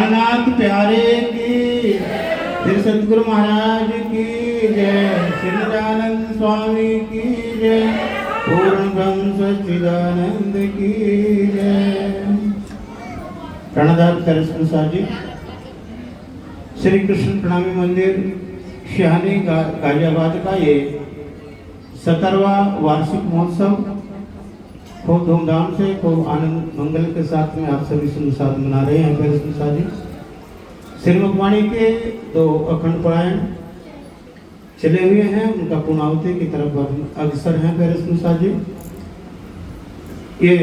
नाथ प्यारे की, फिर सतगुरु महाराज की जय, श्रीदानंद स्वामी की जय, पूर्ण ब्रह्म सच्चिदानंद की जय। प्रणदात करस्मसा जी। श्री कृष्ण प्रणामी मंदिर शिहानी गाजियाबाद का ये 17वां वार्षिक महोत्सव खूब धूमधाम से खूब आनंद मंगल के साथ में आप सभी साथ मना रहे हैं। फिर जी श्री मुखवाणी के 2 अखंड पारायण चले हुए हैं, उनका पूर्णाहुति की तरफ अग्रसर हैं। फिर जी ये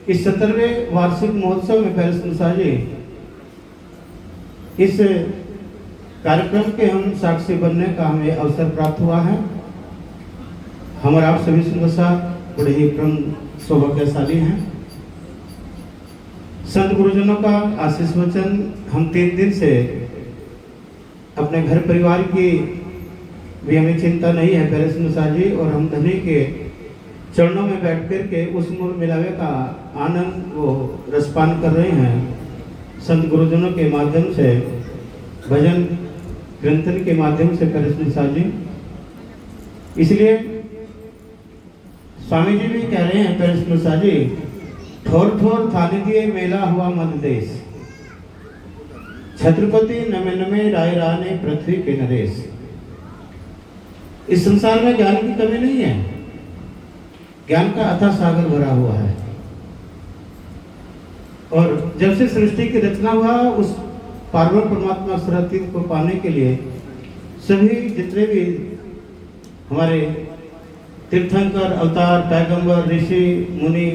इस 17वें वार्षिक महोत्सव में फिर जी इस कार्यक्रम के हम साक्षी बनने का हमें अवसर प्राप्त हुआ है। हमारे आप सभी बड़े ही परम सौभाग्यशाली हैं। संत गुरुजनों का आशीष वचन हम 3 दिन से अपने घर परिवार की भी हमें चिंता नहीं है फिर जी, और हम धनी के चरणों में बैठ कर के उस मूल मिलावे का आनंद वो रसपान कर रहे हैं। संत गुरुजनों के माध्यम से भजन कीर्तन के माध्यम से फिर जी, इसलिए स्वामी जी भी कह रहे हैं फिर जी, ठोर ठोर थाने दिए मेला हुआ मध्य देश, छत्रपति नमे नमे राय राने पृथ्वी के नरेश। इस संसार में ज्ञान की कमी नहीं है, ज्ञान का अथाह सागर भरा हुआ है। और जब से सृष्टि की रचना हुआ उस पार्वण परमात्मा सरातीत को पाने के लिए सभी जितने भी हमारे तीर्थंकर अवतार पैगंबर ऋषि मुनि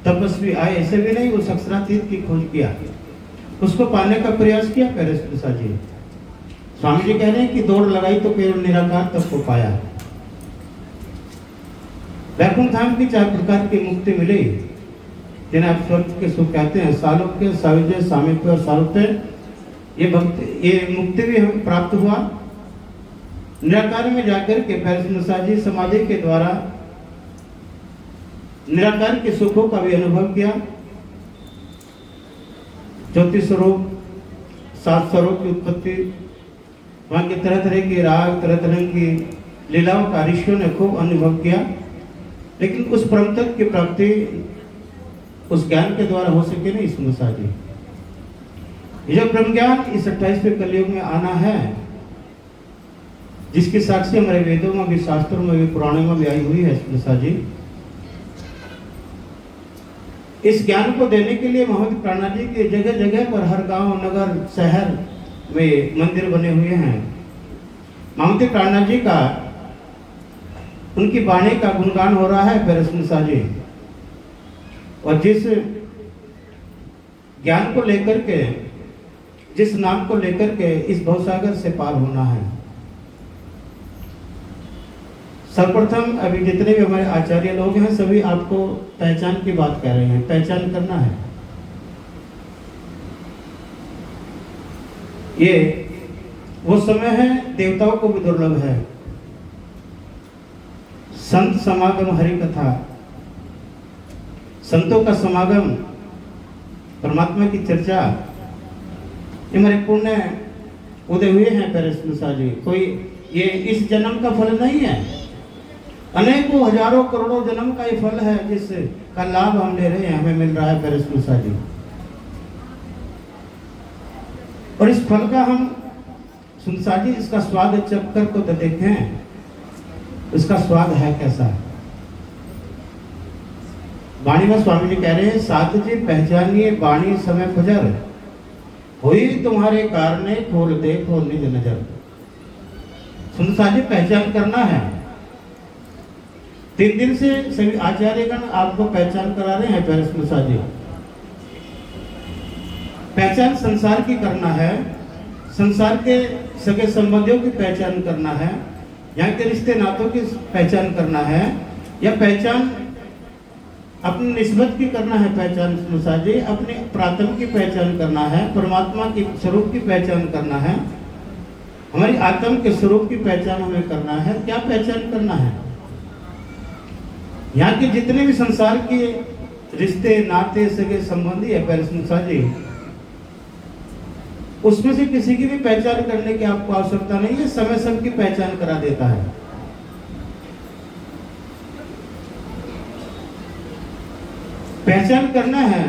तपस्वी आए, ऐसे भी नहीं, उस अक्षरातीत की खोज किया, उसको पाने का प्रयास किया। पेरेस्सा जी स्वामी जी कह रहे हैं कि दौड़ लगाई तो केवल निराकार तब को पाया। वैकुंठ धाम की 4 प्रकार की मुक्ति मिली, जिन्हें आप स्वर्ग के सुख कहते हैं, सालोक्य, साविजय, सामीप्य और सारूप्य। ये मुक्ति भी हमें प्राप्त हुआ। निराकार में जाकर के फिर जी समाधि के द्वारा निराकार के सुखों का भी अनुभव किया। ज्योति स्वरूप 7 स्वरूप की उत्पत्ति, वहां के तरह तरह के राग, तरह तरह की लीलाओं का ऋषियों ने खूब अनुभव किया, लेकिन उस परम तत्व की प्राप्ति उस ज्ञान के द्वारा हो सके नहीं। स्मृसा जी ये जो ब्रह्म ज्ञान इस 28वें कलयुग में आना है, जिसकी साक्षी हमारे वेदों में भी, शास्त्रों में भी, पुराणों में भी आई हुई है। स्मृसा जी इस ज्ञान को देने के लिए मोहम्मद प्राणा जी के जगह जगह पर हर गांव, नगर, शहर में मंदिर बने हुए हैं। मोहम्मद प्राणा जी का, उनकी वाणी का गुणगान हो रहा है फिर जी। और जिस ज्ञान को लेकर के, जिस नाम को लेकर के इस भवसागर से पार होना है, सर्वप्रथम अभी जितने भी हमारे आचार्य लोग हैं सभी आपको पहचान की बात कह रहे हैं, पहचान करना है। ये वो समय है, देवताओं को भी दुर्लभ है। संत समागम, हरि कथा, संतों का समागम, परमात्मा की चर्चा, ये हमारे पुण्य उदय हुए हैं पेरेस्सा जी। कोई ये इस जन्म का फल नहीं है, अनेकों हजारों करोड़ों जन्म का ये फल है जिसका लाभ हम ले रहे हैं, हमें मिल रहा है पेरेस्सा जी। और इस फल का हम सुनसा जी इसका स्वाद चखकर को तो देखें, इसका स्वाद है कैसा। वाणी में स्वामी जी कह रहे हैं, साथ जी पहचानिए वाणी समय फजर, हुई तुम्हारे कारणे खोल देखो निज नजर। सुनसा जी पहचान करना है। 3 दिन से सभी आचार्यगण आपको पहचान करा रहे हैं पेरेस्सा जी। पहचान संसार की करना है, संसार के सगे संबंधियों की पहचान करना है, यहाँ के रिश्ते नातों की पहचान करना है, या पहचान अपनी निस्बत की करना है। पहचान पेरेस्सा जी अपने प्राथमिक की पहचान करना है, परमात्मा की स्वरूप की पहचान करना है, हमारी आत्म के स्वरूप की पहचान हमें करना है। क्या पहचान करना है? यहाँ के जितने भी संसार के रिश्ते नाते सगे संबंधी है पेरेस्सा जी, उसमें से किसी की भी पहचान करने की आपको आवश्यकता नहीं है, समय सबकी पहचान करा देता है। पहचान करना है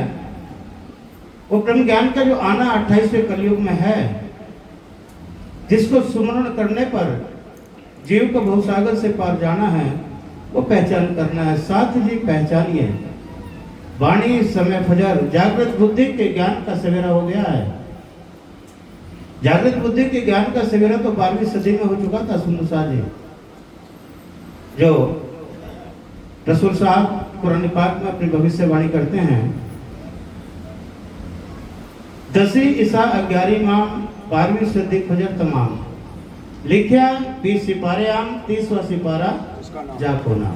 वो ब्रह्म ज्ञान का जो आना 28वें कलयुग में है, जिसको सुमरण करने पर जीव को भवसागर से पार जाना है, वो पहचान करना है। साथ जी पहचानिए, वाणी समय फजर, जागृत बुद्धि के ज्ञान का सवेरा हो गया है। जागृत बुद्धि के ज्ञान का सवेरा तो 12वीं सदी में हो चुका था। सुंदर शाह जी जो रसूल साहब कुरान पाक में अपनी भविष्यवाणी करते हैं, 10वीं ईसा 11वीं माम 12वीं सदी फजर तमाम, लिखिया 20 सिपारे आम 30वां सिपारा जाकोना।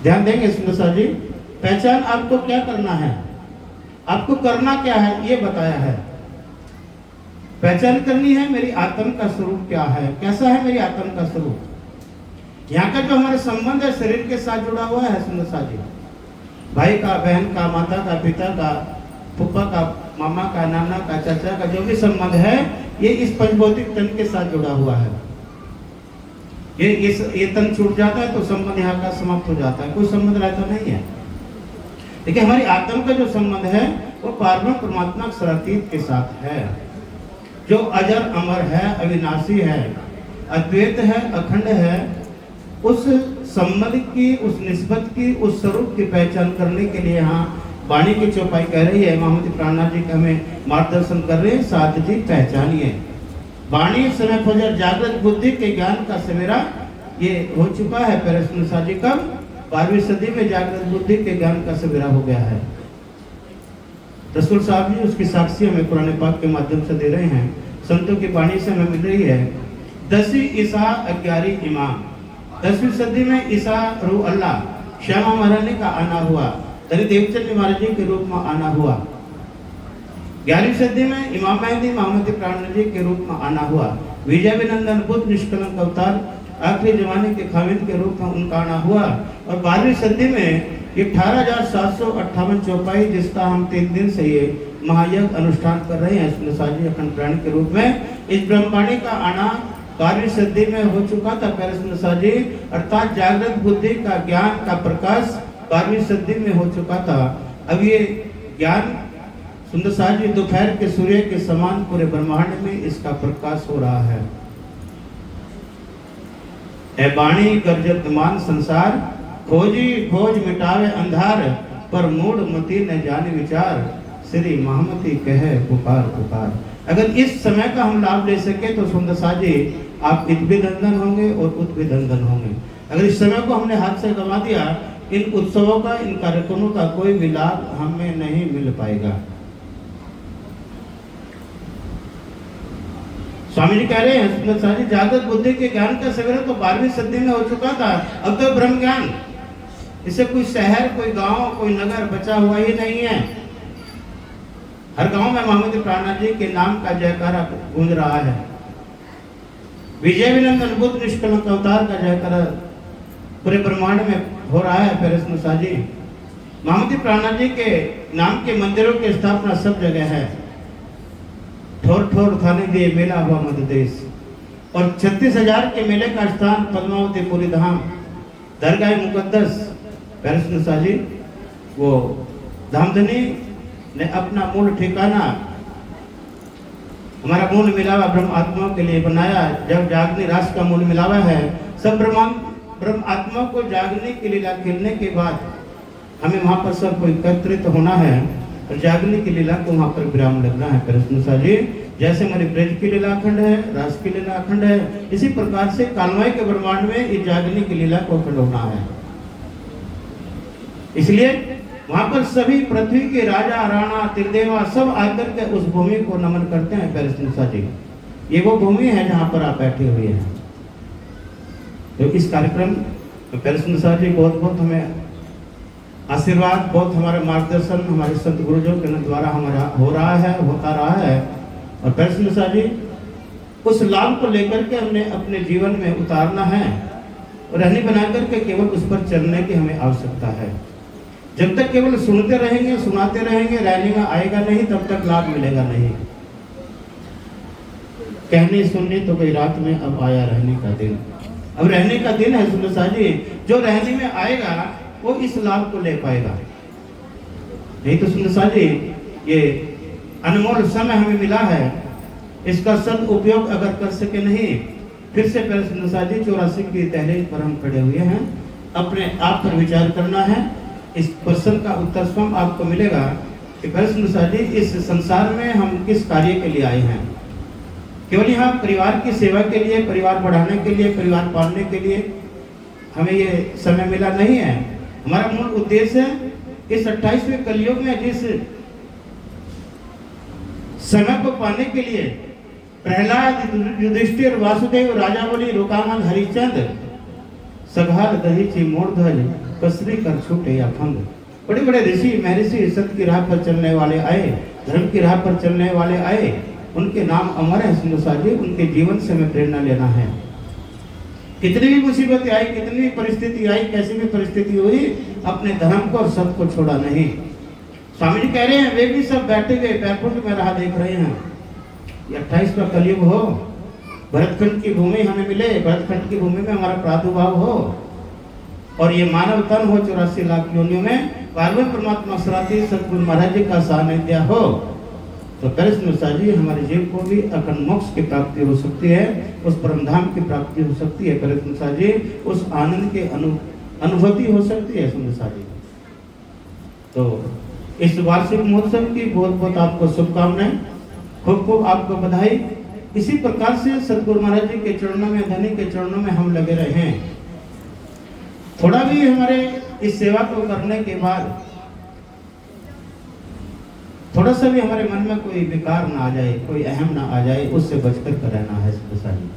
ध्यान देंगे सुंदर शाह जी, पहचान आपको क्या करना है, आपको करना क्या है ये बताया है। पहचान करनी है मेरी आत्म का स्वरूप क्या है, कैसा है मेरी आत्म का स्वरूप। यहाँ का जो हमारे संबंध है शरीर के साथ जुड़ा हुआ है सुंदर शाह जी, भाई का, बहन का, माता का, पिता का, फूफा का, मामा का, नाना का, चाचा का, जो भी संबंध है ये इस पंचभौतिक तन के साथ जुड़ा हुआ है। ये तन छूट जाता है तो संबंध यहाँ का समाप्त हो जाता है, कोई संबंध रहता नहीं है। देखिए हमारी आत्म का जो संबंध है वो पारब्रह्म परमात्मा सरातीत के साथ है, जो अजर अमर है, अविनाशी है, अद्वैत है, अखंड है। उस संबंध की, उस निस्बत की, उस स्वरूप की पहचान करने के लिए यहाँ वाणी की चौपाई कह रही है, महामती प्राणनाथ जी का हमें मार्गदर्शन कर रहे हैं। साथ जी पहचानिए, वाणी समय फजर, जागृत बुद्धि के ज्ञान का सवेरा ये हो चुका है। पैरसुन शाह जी कब 12वीं सदी में जागृत बुद्धि के ज्ञान का सवेरा हो गया है। रसूल साहब जी उसकी साक्षी हमें कुरान पाक के माध्यम से दे रहे हैं, संतों की वाणी से हमें मिल रही है। 10वीं ईसा 11वीं इमाम, 10वीं सदी में ईसा रूह अल्लाह श्यामा महारानी का आना हुआ, तरी देवचंद महाराज जी के रूप में आना हुआ। 11वीं सदी में इमाम मेहदी महामती प्राणनाथ जी के रूप में आना हुआ। विजय विनंदन बुद्ध निष्कलंक अवतार आखिरी जमाने के खामिद के रूप में उनका आना हुआ। और 12वीं सदी में 18,758 चौपाई, जिसका हम 3 दिन से ये महायज्ञ अनुष्ठान कर रहे हैं सुंदर शाह जी अखंड प्राणी के रूप में, इस ब्रह्मवाणी का आना 12वीं सदी में हो चुका था। पहले सुंदर शाह जी अर्थात जागृत बुद्धि का ज्ञान का प्रकाश 12वीं सदी में हो चुका था। अब ये ज्ञान सुंदर शाह जी दोपहर के सूर्य के समान पूरे ब्रह्मांड में इसका प्रकाश हो रहा है। ए बाणी गर्जत मान संसार, खोजी खोज मिटावे अंधार, पर मूड मति न जाने विचार, श्री महामती कहे पुकार पुकार। अगर इस समय का हम लाभ ले सके तो सुंदर शाह जी आप इतभिनंदन होंगे और उत्भिनंदन होंगे। अगर इस समय को हमने हाथ से गंवा दिया, इन उत्सवों का, इन कार्यक्रमों का कोई भी लाभ हमें नहीं मिल पाएगा। स्वामी जी कह रहे हैं सुंदर शाह जी, जागृत बुद्धि के ज्ञान का सवेरा तो 12वीं सदी में हो चुका था। अब तो ब्रह्म ज्ञान, इससे कोई शहर, कोई गांव, कोई नगर बचा हुआ ही नहीं है। हर गांव में महामती प्राणनाथ जी के नाम का जयकारा गूंज रहा है। विजय विनंदन बुद्ध निष्कलंक अवतार का जयकारा पूरे ब्रह्मांड में हो रहा है। पैरसुन शाह जी महामती प्राणनाथ जी के नाम के मंदिरों की स्थापना सब जगह है। ठोर ठोर खाने दिए मेला हुआ मध्य देश, और 36,000 के मेले का स्थान पद्मावती पुरी धाम, दरगाह मुकद्दस। पैरसुन शाह जी वो धामधनी ने अपना मूल ठिकाना, हमारा मूल मिलावा ब्रह्म आत्माओं के लिए बनाया। जब जागनी रास का मूल मिलावा है, सब ब्रह्म आत्मा को जागने के लीला खेलने के बाद हमें वहां पर सबको एकत्रित होना है और जागने की लीला को वहां पर विराम लगना है। पैरसुन शाह जी जैसे हमारी ब्रज की लीला अखंड है, रास की लीला अखंड है, इसी प्रकार से कालमय के ब्रह्मांड में इस जागने की लीला को अखंड होना है। इसलिए वहां पर सभी पृथ्वी के राजा, राणा, त्रिदेवा सब आकर के उस भूमि को नमन करते हैं। पैरसुन शाह जी ये वो भूमि है जहां पर आप बैठे हुए हैं। तो इस कार्यक्रम में पैरसुन शाह जी बहुत बहुत हमें आशीर्वाद, बहुत हमारे मार्गदर्शन हमारे संत गुरुजों के द्वारा हमारा हो रहा है, होता रहा है। और पैरसुन शाह जी उस लाभ को लेकर के हमने अपने जीवन में उतारना है और रहनी बना करके केवल उस पर चलने की हमें आवश्यकता है। जब तक केवल सुनते रहेंगे, सुनाते रहेंगे, रहने में आएगा नहीं, तब तक लाभ मिलेगा नहीं। कहने सुनने तो गई रात में, अब आया रहने का दिन। अब रहने का दिन है सुंदर साहब जी। जो रहने में आएगा वो इस लाभ को ले पाएगा। नहीं तो सुंदर साहब जी, ये अनमोल समय हमें मिला है, इसका सदुपयोग अगर कर सके नहीं, फिर से पहले सुंदर साहब जी 84 की तहरीर पर हम खड़े हुए हैं। अपने आप पर विचार करना है। इस प्रश्न का उत्तर स्वयं आपको मिलेगा कि पहले सुंदर साहब जी, इस संसार में हम किस कार्य के लिए आए हैं। केवल यहाँ परिवार की सेवा के लिए, परिवार बढ़ाने के लिए, परिवार पालने के लिए हमें ये समय मिला नहीं है। हमारा मूल उद्देश्य इस 28वें कलयुग में जिस समय को पाने के लिए प्रहलाद, युधिष्ठिर, वासुदेव, राजावली, रुकामन, हरिश्चंद्र, सघार, दहीची, मोरध्वज, कसरी कर छूटे या फंग, बड़े बड़े ऋषि महर्षि सत्य की राह पर चलने वाले आए, धर्म की राह पर चलने वाले आए। उनके नाम अमर है सुंदर साहब जी। उनके जीवन से हमें प्रेरणा लेना है। कितनी भी मुसीबतें आई, कितनी भी परिस्थिति आई, कैसी भी परिस्थिति हुई, अपने धर्म को और सत्य को छोड़ा नहीं। स्वामी जी कह रहे हैं, वे भी सब बैठे गए बैकुंठ में राह देख रहे हैं। ये 28वां कलयुग हो, भरतखंड की भूमि हमें मिले, भरतखंड की भूमि में हमारा प्रादुर्भाव हो, और ये मानव तन हो 84 लाख योनियों में, पार्वती परमात्मा सराती सतगुरु महाराज जी का सानिध्य हो, तो कृष्ण जी हमारे जीव को भी अखंड मोक्ष की प्राप्ति हो सकती है, उस परम धाम की प्राप्ति हो सकती है। कृष्ण जी उस आनंद के अनुभूति हो सकती है सुंदर जी। तो इस वार्षिक महोत्सव की बहुत बहुत आपको शुभकामनाएं, खूब खूब आपको बधाई। इसी प्रकार से सतगुरु महाराज जी के चरणों में, धनी के चरणों में हम लगे रहे हैं। थोड़ा भी हमारे इस सेवा को करने के बाद थोड़ा सा भी हमारे मन में कोई विकार ना आ जाए, कोई अहम ना आ जाए, उससे बचकर कर रहना है सुंदर साहब जी।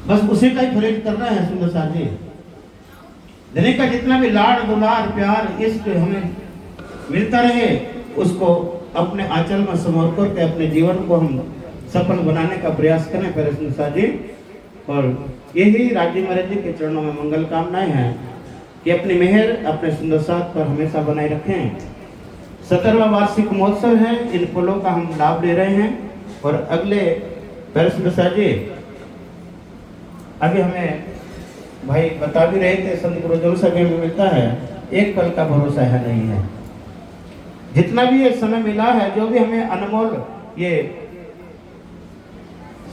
बस उसी का ही फरेज करना है सुंदर साहब जी। धनी का जितना भी लाड़ दुलार प्यार इश्क हमें मिलता रहे, उसको अपने आंचल में समोर करके अपने जीवन को हम सफल बनाने का प्रयास करें पहले सुंदर साहब जी। और यही राज्य महाराज जी के चरणों में मंगल कामनाएं हैं कि अपनी मेहर अपने सुंदर साथ पर हमेशा बनाए रखें। 17वां वार्षिक महोत्सव है, इन फलों का हम लाभ ले रहे हैं। और अगले सुंदर जी अभी हमें भाई बता भी रहे थे, संत गुरुजन सभी में मिलता है, एक पल का भरोसा है नहीं है। जितना भी ये समय मिला है, जो भी हमें अनमोल ये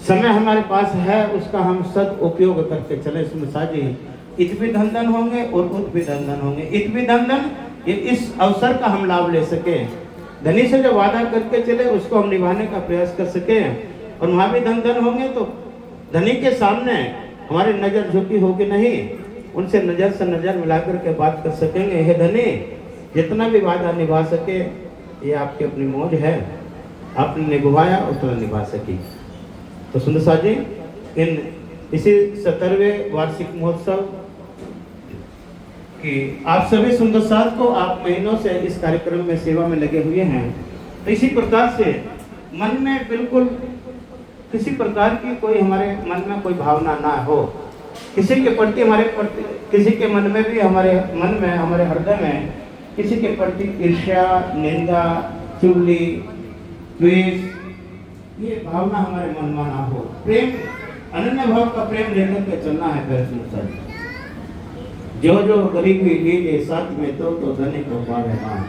समय हमारे पास है, उसका हम सदुपयोग करके चले सुंदर जी। इत भी धन धन होंगे और उत भी धन धन होंगे। इत भी धन धन, ये इस अवसर का हम लाभ ले सके। धनी से जो वादा करके चले उसको हम निभाने का प्रयास कर सके। और वहाँ भी धन धन होंगे तो धनी के सामने हमारी नजर झुकी होगी नहीं, उनसे नजर से नजर मिला करके बात कर सकेंगे। हे धनी, जितना भी वादा निभा सके ये आपकी अपनी मौज है, आपने निभाया उतना निभा सकी। तो सुंदर साहब जी, इन इसी 17वें वार्षिक महोत्सव कि आप सभी सुंदर साथ को आप महीनों से इस कार्यक्रम में सेवा में लगे हुए हैं। तो इसी प्रकार से मन में बिल्कुल किसी प्रकार की कोई हमारे मन में कोई भावना ना हो, किसी के प्रति हमारे प्रति, किसी के मन में भी हमारे मन में, हमारे हृदय में किसी के प्रति ईर्ष्या, निंदा, चुगली, द्वेष, ये भावना हमारे मन में ना हो। प्रेम, अनन्य भाव का प्रेम लेकर के चलना है पहले सुंदर। जो जो गरीबी लीजिए साथ में तो धनी को पावे मान।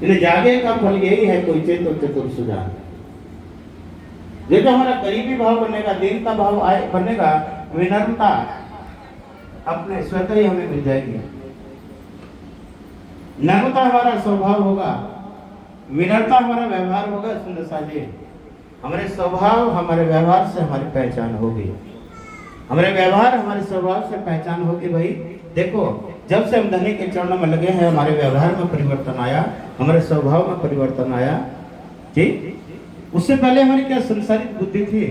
इन्हें जागे का फल यही है, कोई चेतो चतुर सुजान। जो हमारा गरीबी भाव बनेगा, दीनता भाव आए बनेगा, विनम्रता अपने स्वतः ही हमें मिल जाएगी। नम्रता हमारा स्वभाव होगा, विनम्रता हमारा व्यवहार होगा। सुंदर साजी, हमारे स्वभाव हमारे व्यवहार से हमारी पहचान होगी, हमारे व्यवहार हमारे स्वभाव से पहचान होगी। भाई देखो, जब से हम धनी के चरणों में लगे हैं, हमारे व्यवहार में परिवर्तन आया, हमारे स्वभाव में परिवर्तन आया। ठीक, उससे पहले हमारी क्या संसारिक बुद्धि थी।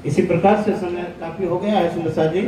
इसी प्रकार से समय काफी हो गया है सुंदर जी।